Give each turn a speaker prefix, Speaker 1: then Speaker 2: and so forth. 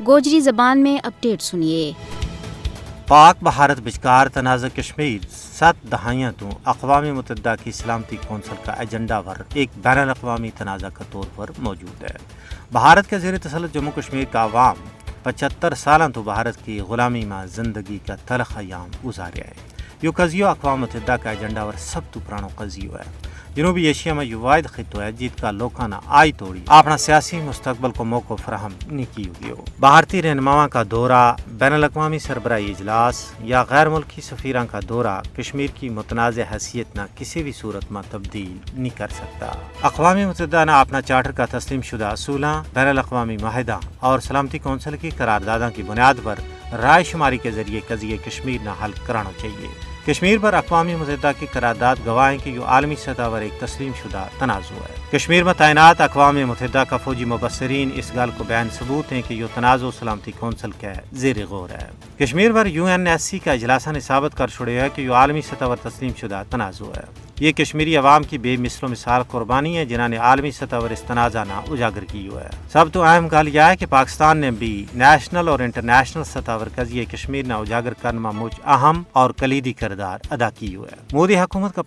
Speaker 1: گوجری زبان میں اپڈیٹ سنیے۔
Speaker 2: پاک بھارت بچکار تنازع کشمیر 7 دہائیاں تو اقوام متحدہ کی سلامتی کونسل کا ایجنڈا ور ایک بین الاقوامی تنازع کا طور پر موجود ہے۔ بھارت کے زیر تسلط جموں کشمیر کا عوام 75 سالاں تو بھارت کی غلامی میں زندگی کا تلخ ایام گزاریا ہے۔ یہ قضیہ اقوام متحدہ کا ایجنڈا ور سب تو پرانو قضیہ ہے۔ جنوبی ایشیا میں یہ واحد خطہ ہے جیت کا لوکاں نہ آئی توڑی اپنا سیاسی مستقبل کو موقع فراہم نہیں کی ہوئی ہو۔ بھارتی رہنماؤں کا دورہ، بین الاقوامی سربراہی اجلاس یا غیر ملکی سفیراں کا دورہ کشمیر کی متنازع حیثیت نہ کسی بھی صورت میں تبدیل نہیں کر سکتا۔ اقوام متحدہ نے اپنا چارٹر کا تسلیم شدہ اصولاں، بین الاقوامی معاہدہ اور سلامتی کونسل کی قراردادوں کی بنیاد پر رائے شماری کے ذریعے قضیہ کشمیر نہ حل کرانا چاہیے۔ کشمیر پر اقوام متحدہ کی قرارداد گواہ ہے کہ یہ عالمی سطح پر ایک تسلیم شدہ تنازع ہے۔ کشمیر میں تعینات اقوام متحدہ کا فوجی مبصرین اس گل کو بیان ثبوت ہیں کہ یہ تنازع سلامتی کونسل کے زیر غور ہے۔ کشمیر پر UNSC کا اجلاسہ نے ثابت کر چھوڑا ہے کہ یہ عالمی سطح پر تسلیم شدہ تنازع ہے۔ یہ کشمیری عوام کی بے مثل و مثال قربانی ہے جنہوں نے عالمی سطح پر اس تنازع نہ اجاگر کی ہے۔ سب تو اہم گل یہ ہے کہ پاکستان نے بھی نیشنل اور انٹرنیشنل سطح پر قضیہ کشمیر نہ اجاگر کرنے میں مجھ اہم اور کلیدی کردار ادا کی ہے۔ مودی حکومت کا